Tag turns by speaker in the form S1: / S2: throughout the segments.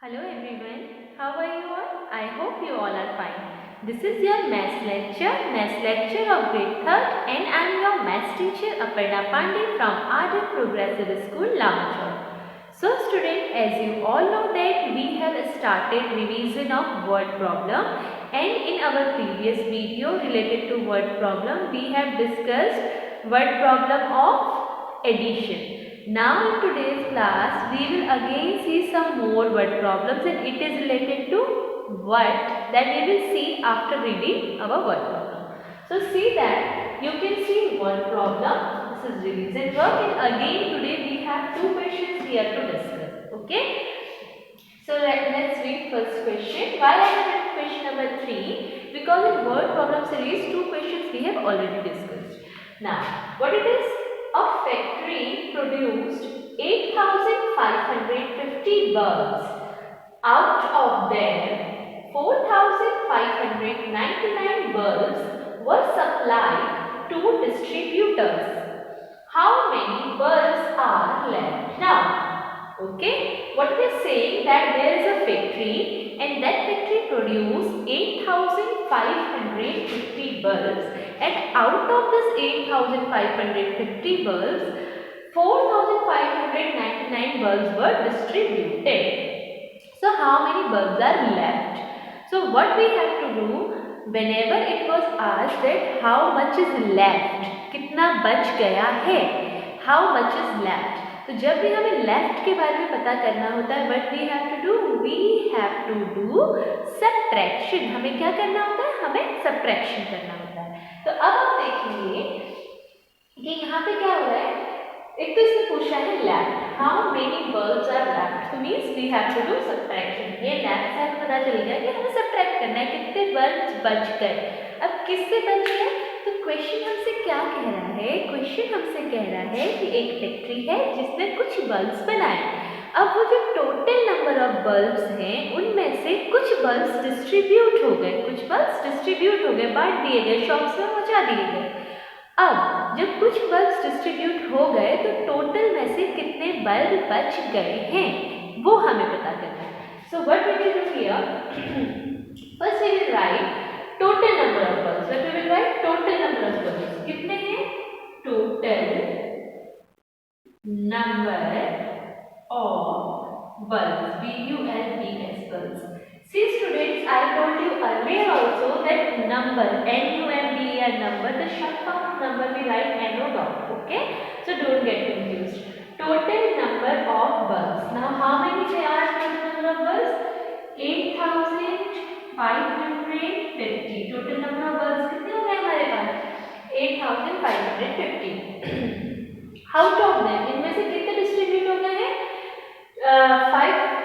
S1: Hello everyone, how are you all? I hope you all are fine. This is your maths lecture of grade 3rd, and I am your maths teacher Aparna Pandey from Arden Progressive School, Lamachor. So student, as you all know that we have started revision of word problem, and in our previous video related to word problem, we have discussed word problem of addition. Now in today's class, we will again see some more word problems, and it is related to what that we will see after reading our word problem. So see that you can see word problem. This is revision work, and again today we have two questions here to discuss. Okay. So let's read first question. Why I have read question number 3? Because in word problem series, two questions we have already discussed. Now, what it is? A factory produced 8,550 bulbs. Out of them, 4,599 bulbs were supplied to distributors. How many bulbs are left now? Okay, what they are saying that there is a factory and that factory produced 8,550 bulbs, and out of this 8,550 bulbs, 4,599 bulbs were distributed. So how many bulbs are left? So what we have to do, whenever it was asked that how much is left, कितना बच गया है, how much is left, तो जब भी हमें left के बारे में पता करना होता है, what we have to do, we have to do subtraction. हमें क्या करना होता है, हमें subtraction करना होता है. तो अब आप देखेंगे कि यहाँ पे क्या हो रहा है. एक तो इसने पूछा है left, how many bulbs are left, तो means we have to do subtraction. ये left से हमें पता चल गया कि हमें subtract करना है कितने bulbs बच गए. अब किससे बच गए, तो क्वेश्चन हमसे क्या कह रहा है, क्वेश्चन हमसे कह रहा है कि एक फैक्ट्री है जिसने कुछ बल्ब्स बनाए. अब वो जो टोटल नंबर ऑफ बल्ब्स हैं उनमें से कुछ बल्ब्स डिस्ट्रीब्यूट हो गए, बांट दिए गए, शॉप्स में पहुंचा दिए गए. अब जब कुछ बल्ब्स डिस्ट्रीब्यूट हो गए तो टोटल में से कितने बल्ब बच गए हैं वो हमें पता करना है. So what we will do here, first we will write total number of bulbs. What we will write total number of bulbs, कितने हैं, total number of bulbs, bulbs, bulbs. See students, I told you earlier also that number, number, number, the short form of number we write no dot. Okay, so don't get confused. Total number of bulbs. Now how many are total number of bulbs? 8,550. Total number of bulbs कितने हो गए हमारे पास, 8,550. Out of them, इनमें से कितने distribute हो गए हैं,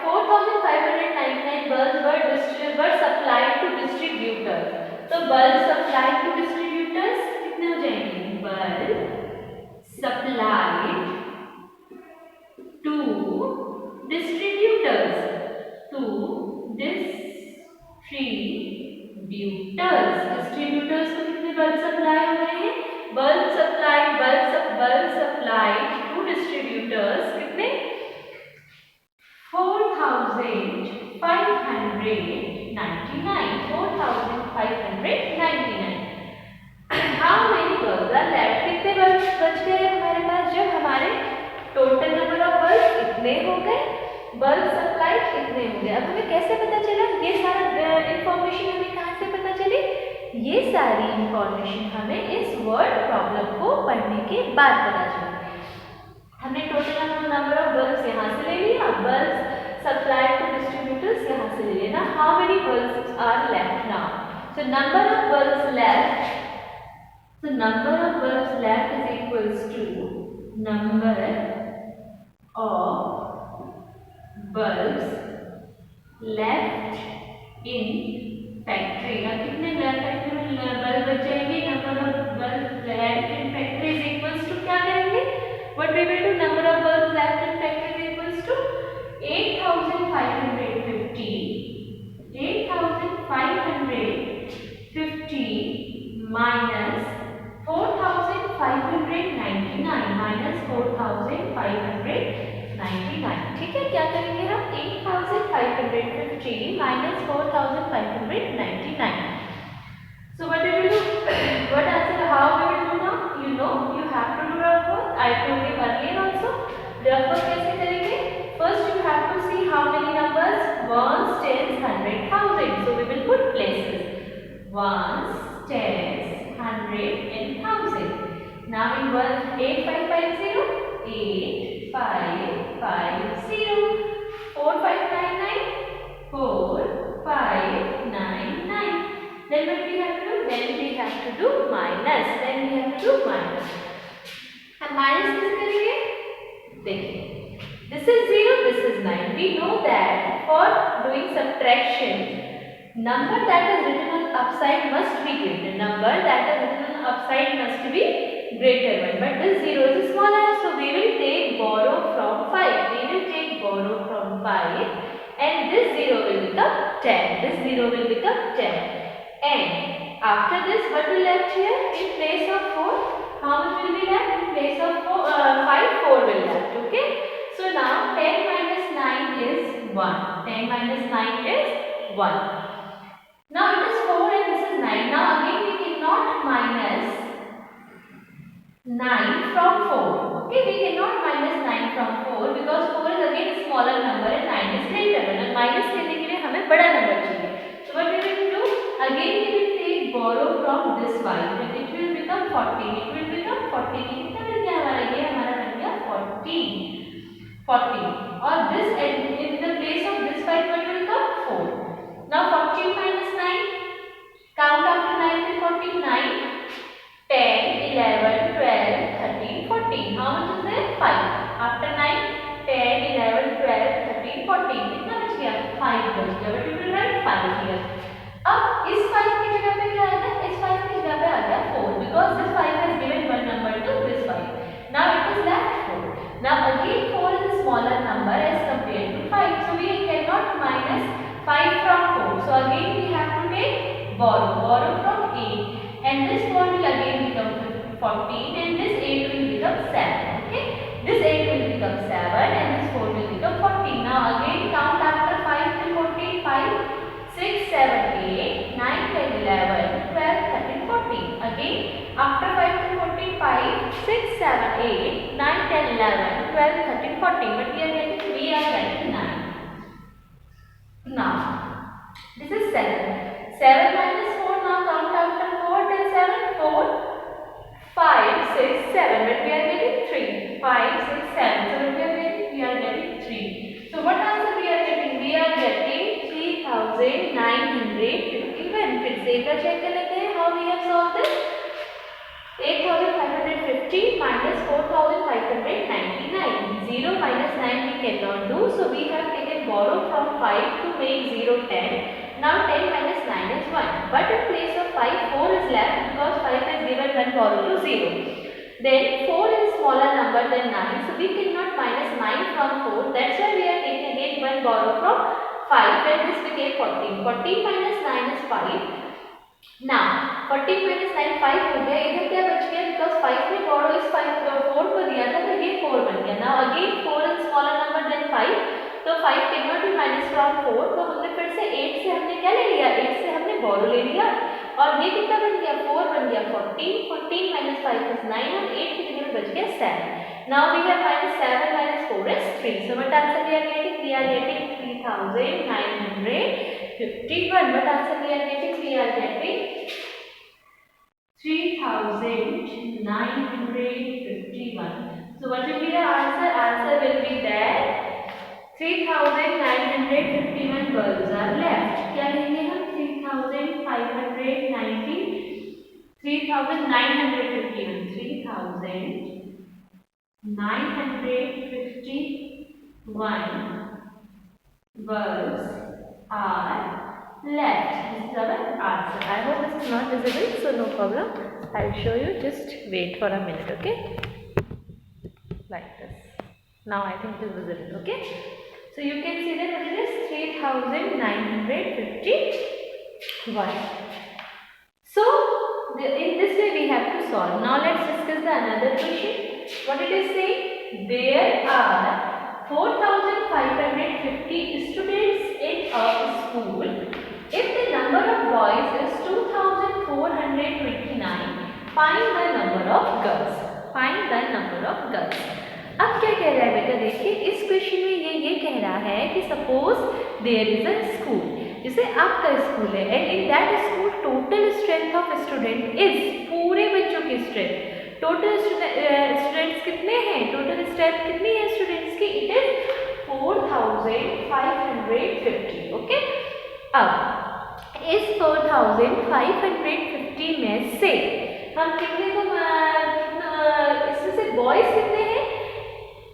S1: 4,599 bulbs were supplied to distributors. तो bulbs supplied to distributors कितने हो जाएंगे, bulb supplied to distributors, distributors को कितने bulb supply हो गए हैं, bulb supplied to distributors कितने, 4,599. How many bulbs are left, कितने bulbs बच गए हमारे पास, जब हमारे टोटल नंबर ऑफ bulbs इतने हो गए, bulb सप्लाइड इतने हो गए. अब हमें कैसे पता चला, ये सारा इंफॉर्मेशन हमें कहाँ से पता चली, ये सारी इंफॉर्मेशन हमें इस वर्ड प्रॉब्लम को पढ़ने के बाद पता चली. हमने टोटल नंबर ऑफ बल्ब्स यहाँ से ले लिया, बल्ब्स सप्लाइड टू डिस्ट्रीब्यूटर्स यहाँ से ले लेना. How many bulbs are left now, so number of bulbs left, so number of bulbs left is equals to number of bulbs left in factory. अब कितने फैक्ट्री में बल्ब बच जाएंगे, number of bulbs left in factory is equals to क्या करेंगे, what we will do, number of bulbs left in factory is equals to 8,550 minus 4,599 ठीक है, क्या करेंगे हम, 8,500 4550 minus 4599. So what we will do? What answer? How we will do now? You know, you have to do rough work. I told you earlier also. Rough work कैसे करेंगे? First you have to see how many numbers? Ones, tens, 100, 1000. So we will put places. Ones, tens, 100 and 1000. Now in 8550, 8550, 4599, 4599. Then what we have to do? Then we have to do minus. Then we have to do minus. And minus कैसे करेंगे? देखिए, this is 0, this is 9. We know that for doing subtraction, number that is written on upside must be greater. Number that is written on upside must be greater one. But this 0 is smaller, so we will take borrow from 5. We will take borrow from 5, and this 0 will become 10. This 0 will become 10. And after this, what will left here? In place of 4, how much will be left? In place of 5, 4 will left. Okay. So now 10 minus 9 is 1. 10 minus 9 is 1. Now it is 4 and this is 9. Now again we cannot minus 9 from 4. Okay. We cannot minus 9 from 4 because 4 is again a smaller number and 9 is greater. And minus करने के लिए हमें बड़ा number चाहिए. So what we will do? Again we will take borrow from this y. It will become 14. It will become 14. कितना बन गया हमारा? ये हमारा बन गया 14. 14. और this in the place of this 5 what will come? 4. Now 14 minus 9. Count after 9 till 49. 10, 11, 12, 13, 14. How much is there? 5. After 9, 10, 11, 12, 13, 14. कितना बच गया? 5 बच गया. But we will write 5 here. अब इस 5 की जगह पे क्या आ गया? इस 5 की जगह पे आ गया 4 because this 5 has given one number to this 5. Now it is left 4. Now again 4 is a smaller number as compared to 5. So we cannot minus 5 from 4. So again we have to take borrow from 8. And this 4 will again become 14 and this 8 will become 7. Okay. This 8 will become 7 and this 4 will become 14. Now again count after 5 till 14. 5. 6, 7, 8, 9, 10, 11, 12, 13, 14. Again, after 5 to 14, 5, 6, 7, 8, 9, 10, 11, 12, 13, 14. But we are getting 9. Now, this is 7. 7 minus 4, now count after 4 till 7, 4, 5, 6, 7. But we are getting 3. 5, 6, 7. So what we are getting? We are getting 3. So what answer we are getting? We are getting 3951. फिर से एक बार check कर लेते हैं how we have solved this. 8550 minus 4599. 0 minus 9 we cannot do, so we have taken borrow from 5 to make 0 10. Now 10 minus 9 is 1. But in place of 5, 4 is left because 5 has given one borrow to 0. Then 4 is a smaller number than 9, so we cannot minus 9 from 4. That's why we are taking again one borrow from 5 and this became 14. 14 minus 9 is 5. Now 14 minus 9 5 हो गया. इधर क्या बच गया? Because 5 में borrow is 4 को दिया था तो ये 4 बन गया. Now again 4 is smaller number than 5. तो 5 cannot be minus from 4. तो हमने फिर से 8 से हमने क्या ले लिया? 8 से हमने borrow ले लिया. और ये कितना बन गया? 4 बन गया 14. 14 minus 5 is 9 और 8 की जगह बच गया 7. Now we have minus 7 minus 4 is 3. So what answer we are getting? We are getting 3951. What answer we are getting? We are getting 3951. So what will be the answer? Answer will be that 3951 bulbs are left. क्या लेंगे हम? 3951. 3951 bulbs are left. This is our answer. I hope this is not visible, so no problem. I will show you. Just wait for a minute, okay? Like this. Now I think it is visible, okay? So you can see that it is 3951. So in this way we have to solve. Now let's discuss the another question. What it is saying? There are 4550 students in find the number of girls, find the number of girls. अब क्या कह रहा है बेटा, देखिए इस question में ये कह रहा है कि suppose there is a school, जैसे आपका स्कूल है, and in that school total strength of student is, पूरे बच्चों की स्ट्रेंथ, टोटल स्टूडेंट्स कितने हैं, टोटल स्ट्रेंथ कितनी है स्टूडेंट्स की, इट इज 4550। ओके, अब इस 4550 में से हम कितने को इसमें से बॉयज कितने हैं,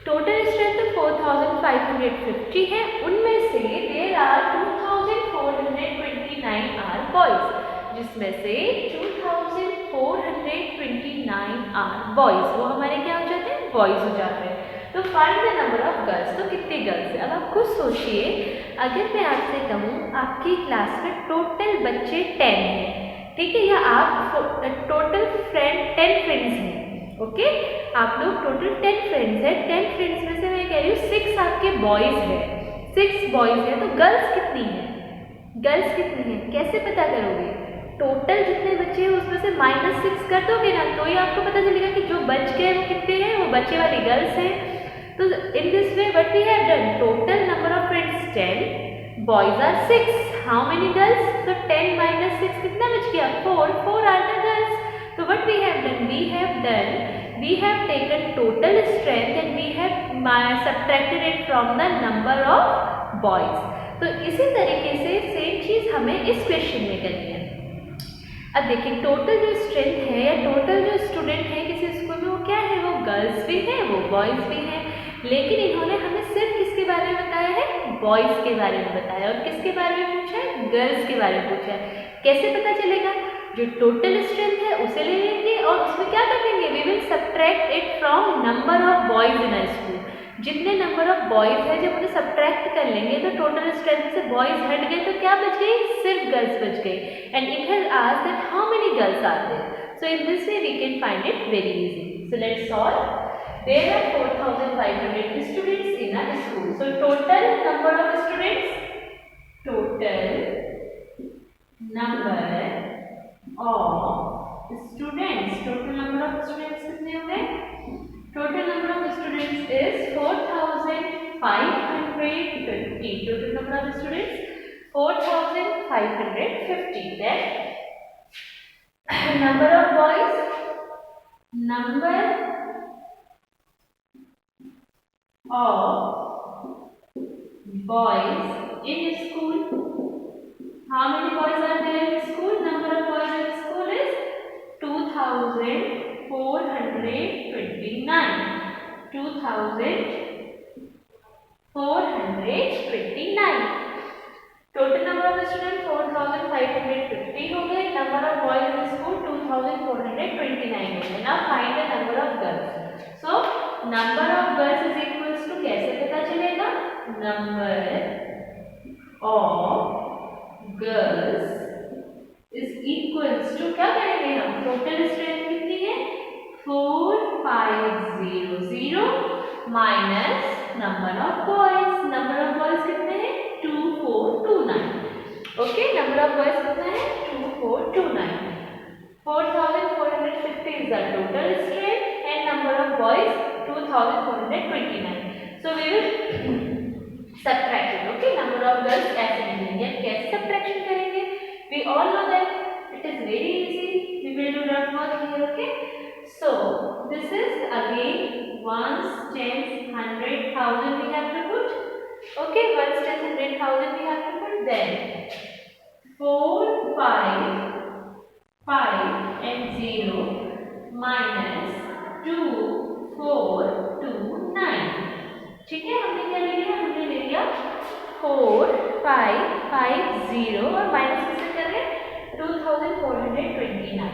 S1: टोटल स्ट्रेंथ तो 4550 है, उनमें से देयर आर 2429 आर बॉयज, जिसमें से 2429 आर बॉयज, वो हमारे क्या हो जाते हैं, बॉयज हो जाते हैं। तो find the number of girls, तो कितने गर्ल्स है। अब आप खुद सोचिए, अगर मैं आपसे कहूँ आपकी क्लास में टोटल बच्चे 10 हैं, ठीक है, या आप टोटल 10 फ्रेंड्स हैं, ओके, आप लोग टोटल 10 फ्रेंड्स हैं, 10 फ्रेंड्स में से मैं कह रही हूँ 6 आपके बॉयज हैं, 6 बॉयज हैं, तो गर्ल्स कितनी हैं, गर्ल्स कितनी हैं, कैसे पता करोगे, टोटल जितने बच्चे हैं उसमें से -6 कर दोगे ना, तो ही आपको पता चलेगा कि जो बच गए वो कितने हैं, वो बच्चे वाली गर्ल्स हैं। तो in this way what we have done, total number of friends 10, boys are 6, how many girls, तो 10 - 6 कितना बच गया, 4 are the girls. So what we have done, we have taken total strength and we have subtracted it from the number of boys. तो इसी तरीके से same चीज हमें इस क्वेश्चन में करनी है। अब देखिए टोटल जो स्ट्रेंथ है या टोटल जो स्टूडेंट है किसी स्कूल में, वो क्या है, वो गर्ल्स भी हैं, वो बॉयज भी हैं, लेकिन इन्होंने हमें सिर्फ किसके बारे में बताया है, बॉयज के बारे में बताया, और किसके बारे में पूछा है, गर्ल्स के बारे में पूछा है। कैसे पता चलेगा, जो टोटल स्ट्रेंथ है उसे ले लेंगे और उसमें क्या कर देंगे, we will subtract it from number of boys in a school, जितने नंबर ऑफ बॉयज है जब उन्हें सब्ट्रैक्ट कर लेंगे तो टोटल स्ट्रेंथ से बॉयज हट गए, तो क्या बच गई, सिर्फ गर्ल्स बच गई, and it has asked that how many girls are there. So in this way we can find it very easy. So let's solve. There are 4500 students in a school, so total number of students, total number of students, total number of students कितने हो गए, total number of students is 4550, total number of students 4550, then number of boys, number of boys in school, how many boys are there in school, number of boys in school is 2429, 2429, total number of students 4550 हो गए, number of boys in school 2429 हो गए। now find the number of girls, so number of girls is equals to, कैसे पता चलेगा, number of girls is equals to, क्या करेंगे हम, टोटल स्ट्रेंथ कितनी है 4500 minus number of boys, number of boys कितने हैं 2429, ओके, नंबर ऑफ बॉयज कितना है 2429, 4450 is the total strength and number of boys 2429, so we will subtraction, okay, number of girls ऐसे निकलेंगे। कैसे subtraction करेंगे, we all know that it is very easy, we will do rough work here, okay, so this is again ones, tens, 100, 1000 we have to put, okay, ones, tens, 100, 1000 we have to put, then 4, 5, 5 and 0 minus 2, 4, 2, 9, ठीक है, हमने क्या ले लिया, हमने ले लिया 4550 और माइनस किससे कर रहे हैं 2429।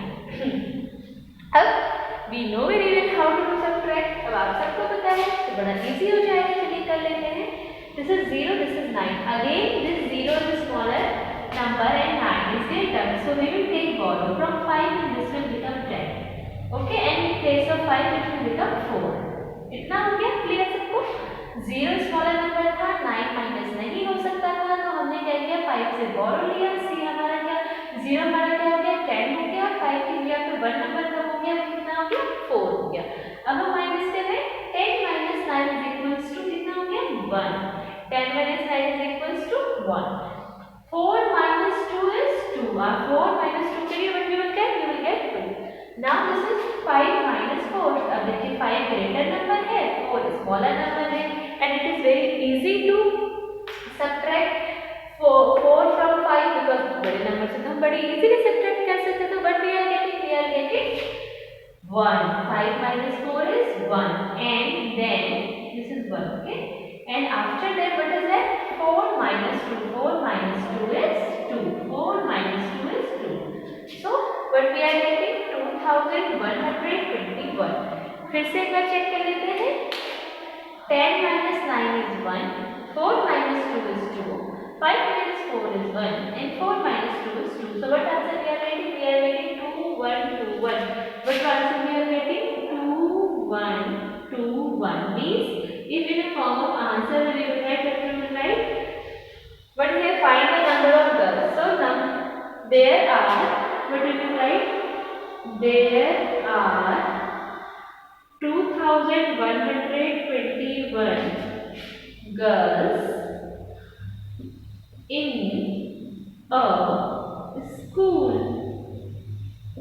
S1: अब we know very well how to do subtract, अब आप सबको पता है तो बड़ा इजी हो जाएगा, चलिए कर लेते हैं। This is 0, this is 9, again this 0 is smaller number and 9 is greater, so we will take borrow from 5 and this will become 10, okay, and in place of 5 it will become 4, इतना हो गया clear सबको। 0 smaller number था, 9 minus नहीं हो सकता था, तो हमने क्या किया 5 से बोरो लिया, सी हमारा क्या 0 हमारा क्या हो गया 10 हो गया, 5 की जगह पे 1 नंबर था वो 1. 4 minus 2 is 2. 4 minus 2 के लिए what you will get? You will get 2. Now this is 5 minus 4. अब देखिए 5 greater number है, 4 smaller number है, and it is very easy to subtract 4 from 5 because बड़े number से तो हम बड़ी easily subtract कर सकते हैं. तो what we are getting? 1. 5 minus 4 is 1, and then this is 1. Okay, and after that what is that? 4 minus 2. 4 minus 2 is 2. 4 minus 2 is 2. So what we are getting? 2121. फिर से एक बार चेक कर लेते हैं. 10 minus 9 is 1. 4 minus 2 is 2. 5 minus 4 is 1, and 4 minus 2 is 2. So what answer we are getting? We are getting 2121. What answer we are getting? 2121 means if in a form of answer we will write, what we will write? But here find the number of girls. So now there are, what we will write? There are 2121 girls in a school.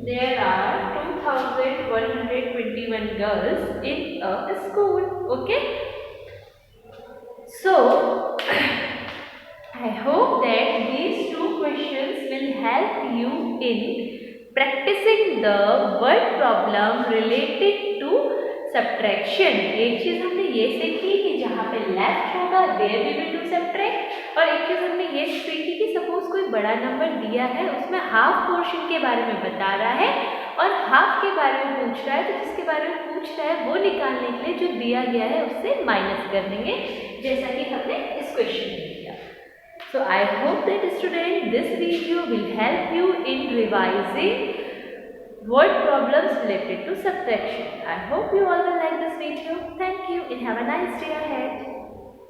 S1: There are 2121 girls in a school. Okay, so I hope that these two questions will help you in practicing the word problem related to subtraction. एक चीज हमने ये सीखी कि जहाँ पे left होगा there we will do subtract, और एक चीज हमने ये सीखी कि सपोज कोई बड़ा नंबर दिया है, उसमें हाफ पोर्शन के बारे में बता रहा है और हाफ के बारे में पूछ रहा है, तो जिसके बारे में पूछ रहा है वो निकालने के लिए जो दिया गया है उससे माइनस कर देंगे, जैसा कि हमने इस क्वेश्चन में किया. So I hope that student this video will help you in revising word problems related to subtraction. I hope you all will like this video. Thank you and have a nice day ahead.